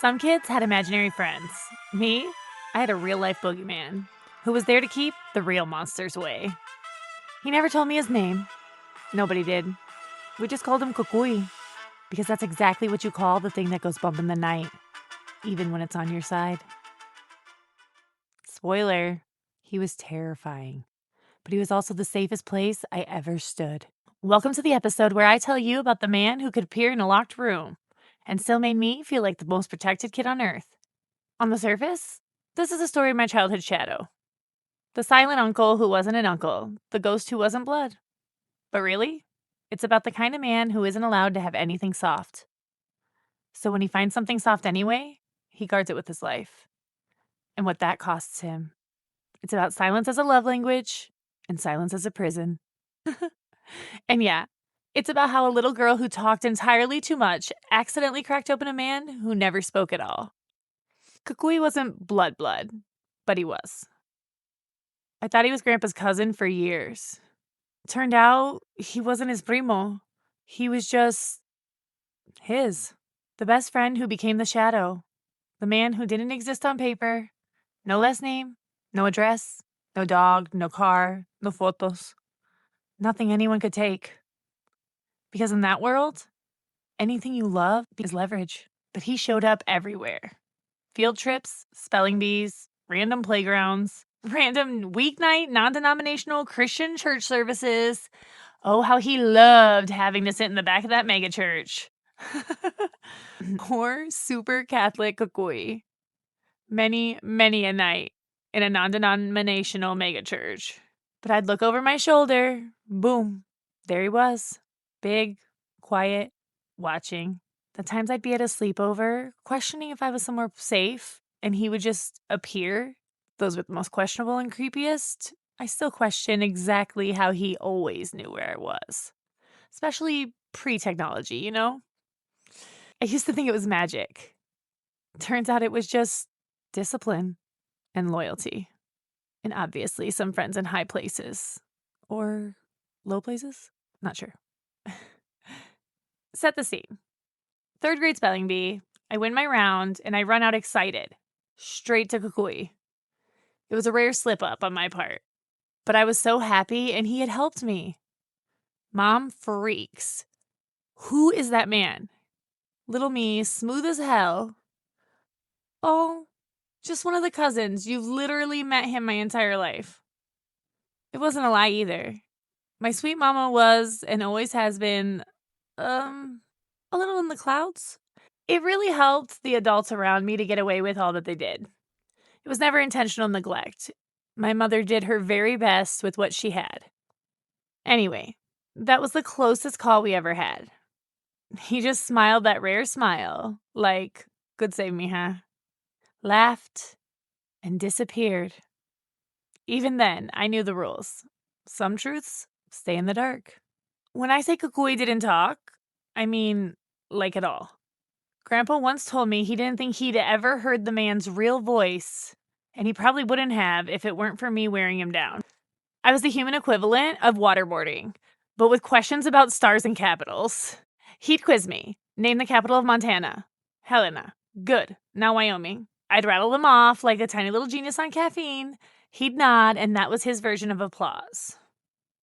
Some kids had imaginary friends. Me, I had a real-life boogeyman who was there to keep the real monsters away. He never told me his name. Nobody did. We just called him Cucuay, because that's exactly what you call the thing that goes bump in the night, even when it's on your side. Spoiler, he was terrifying, but he was also the safest place I ever stood. Welcome to the episode where I tell you about the man who could appear in a locked room and still made me feel like the most protected kid on earth. On the surface, this is a story of my childhood shadow. The silent uncle who wasn't an uncle, the ghost who wasn't blood. But really, it's about the kind of man who isn't allowed to have anything soft. So when he finds something soft anyway, he guards it with his life. And what that costs him. It's about silence as a love language and silence as a prison. And yeah, it's about how a little girl who talked entirely too much accidentally cracked open a man who never spoke at all. Cucuy wasn't blood, but he was. I thought he was Grandpa's cousin for years. Turned out he wasn't his primo. He was just his. The best friend who became the shadow. The man who didn't exist on paper. No last name, no address, no dog, no car, no photos. Nothing anyone could take. Because in that world, anything you love is leverage. But he showed up everywhere. Field trips, spelling bees, random playgrounds, random weeknight non-denominational Christian church services. Oh, how he loved having to sit in the back of that megachurch. Poor super Catholic Cucuy. Many a night in a non-denominational megachurch. But I'd look over my shoulder. Boom. There he was. Big, quiet, watching. The times I'd be at a sleepover, questioning if I was somewhere safe, and he would just appear. Those were the most questionable and creepiest. I still question exactly how he always knew where I was. Especially pre-technology, you know? I used to think it was magic. Turns out it was just discipline and loyalty. And obviously some friends in high places. Or low places? Not sure. Set the scene. 3rd grade spelling bee. I win my round and I run out excited. Straight to Cucuy. It was a rare slip up on my part. But I was so happy and he had helped me. Mom freaks. Who is that man? Little me, smooth as hell. Oh, just one of the cousins. You've literally met him my entire life. It wasn't a lie either. My sweet mama was and always has been, a little in the clouds. It really helped the adults around me to get away with all that they did. It was never intentional neglect. My mother did her very best with what she had. Anyway, that was the closest call we ever had. He just smiled that rare smile, like, good save me, huh? Laughed, and disappeared. Even then, I knew the rules. Some truths stay in the dark. When I say Cucuy didn't talk, I mean, like at all. Grandpa once told me he didn't think he'd ever heard the man's real voice, and he probably wouldn't have if it weren't for me wearing him down. I was the human equivalent of waterboarding, but with questions about stars and capitals. He'd quiz me. Name the capital of Montana. Helena. Good. Now Wyoming. I'd rattle them off like a tiny little genius on caffeine. He'd nod, and that was his version of applause.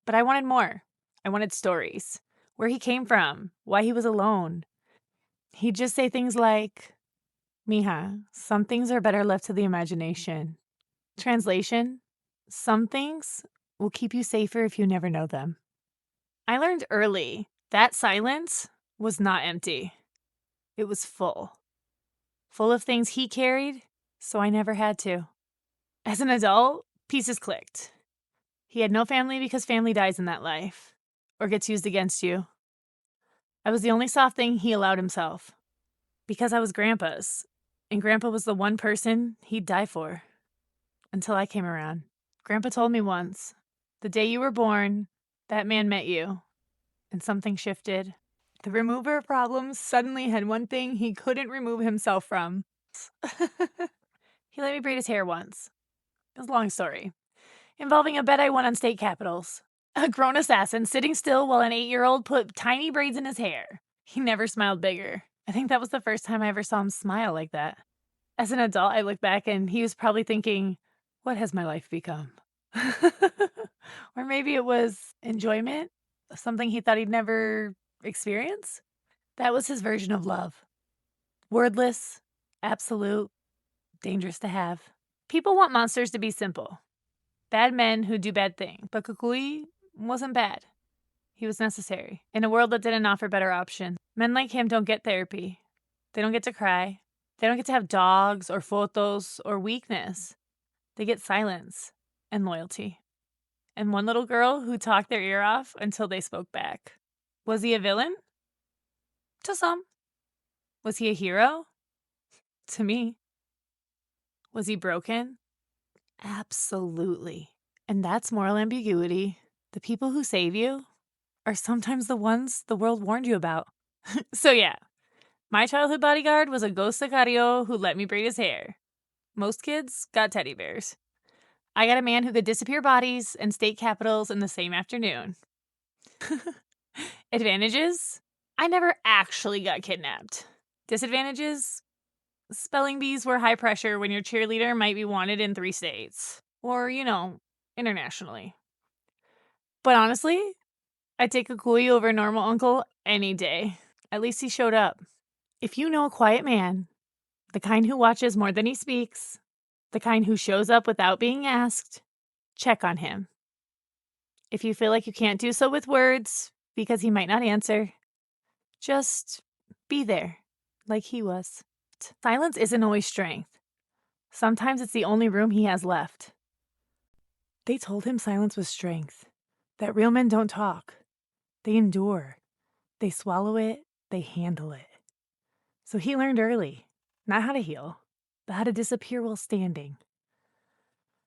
But I wanted more. I wanted stories. Where he came from. Why he was alone. He'd just say things like, Mija, some things are better left to the imagination. Translation, some things will keep you safer if you never know them. I learned early that silence was not empty. It was full. Full of things he carried, so I never had to. As an adult, pieces clicked. He had no family because family dies in that life, or gets used against you. I was the only soft thing he allowed himself. Because I was Grandpa's, and Grandpa was the one person he'd die for. Until I came around. Grandpa told me once, the day you were born, that man met you, and something shifted. The remover of problems suddenly had one thing he couldn't remove himself from. He let me braid his hair once. It was a long story. Involving a bet I won on state capitals. A grown assassin sitting still while an 8-year-old put tiny braids in his hair. He never smiled bigger. I think that was the first time I ever saw him smile like that. As an adult, I look back and he was probably thinking, "What has my life become?" Or maybe it was enjoyment, something he thought he'd never experience. That was his version of love. Wordless, absolute, dangerous to have. People want monsters to be simple. Bad men who do bad things. But Cucuy wasn't bad. He was necessary. In a world that didn't offer better options. Men like him don't get therapy. They don't get to cry. They don't get to have dogs or photos or weakness. They get silence and loyalty. And one little girl who talked their ear off until they spoke back. Was he a villain? To some. Was he a hero? To me. Was he broken? Absolutely. And that's moral ambiguity. The people who save you are sometimes the ones the world warned you about. So yeah, my childhood bodyguard was a ghost sicario who let me braid his hair. Most kids got teddy bears. I got a man who could disappear bodies and state capitals in the same afternoon. Advantages? I never actually got kidnapped. Disadvantages? Spelling bees were high pressure when your cheerleader might be wanted in 3 states. Or, internationally. But honestly, I'd take a Cucuy over a normal uncle any day. At least he showed up. If you know a quiet man, the kind who watches more than he speaks, the kind who shows up without being asked, check on him. If you feel like you can't do so with words because he might not answer, just be there like he was. Silence isn't always strength. Sometimes it's the only room he has left. They told him silence was strength, that real men don't talk. They endure. They swallow it. They handle it. So he learned early, not how to heal, but how to disappear while standing.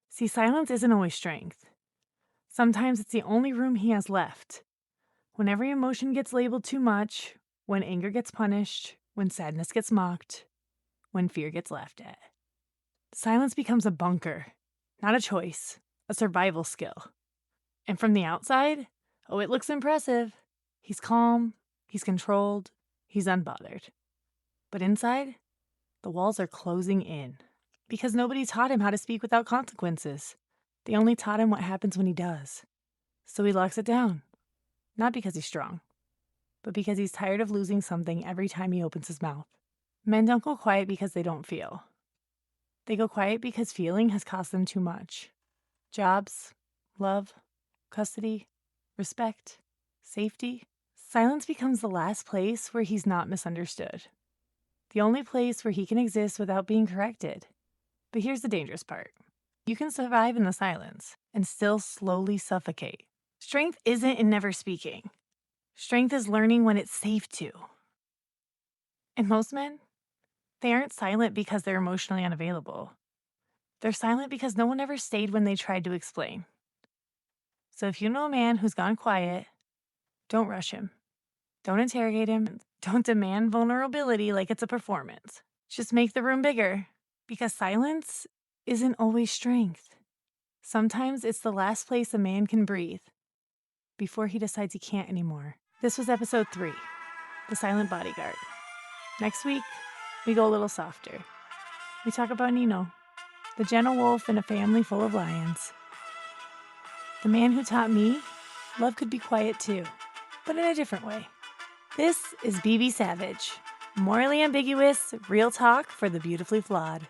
See, silence isn't always strength. Sometimes it's the only room he has left. When every emotion gets labeled too much, when anger gets punished, when sadness gets mocked, when fear gets laughed at. Silence becomes a bunker, not a choice, a survival skill. And from the outside, it looks impressive. He's calm, he's controlled, he's unbothered. But inside, the walls are closing in. Because nobody taught him how to speak without consequences. They only taught him what happens when he does. So he locks it down. Not because he's strong, but because he's tired of losing something every time he opens his mouth. Men don't go quiet because they don't feel. They go quiet because feeling has cost them too much. Jobs, love, custody, respect, safety. Silence becomes the last place where he's not misunderstood. The only place where he can exist without being corrected. But here's the dangerous part. You can survive in the silence and still slowly suffocate. Strength isn't in never speaking. Strength is learning when it's safe to. And most men, they aren't silent because they're emotionally unavailable. They're silent because no one ever stayed when they tried to explain. So if you know a man who's gone quiet, don't rush him. Don't interrogate him. Don't demand vulnerability like it's a performance. Just make the room bigger, because silence isn't always strength. Sometimes it's the last place a man can breathe before he decides he can't anymore. This was episode 3, The Silent Bodyguard. Next week, we go a little softer. We talk about Nino, the gentle wolf in a family full of lions. The man who taught me love could be quiet too, but in a different way. This is BB Savage, morally ambiguous, real talk for the beautifully flawed.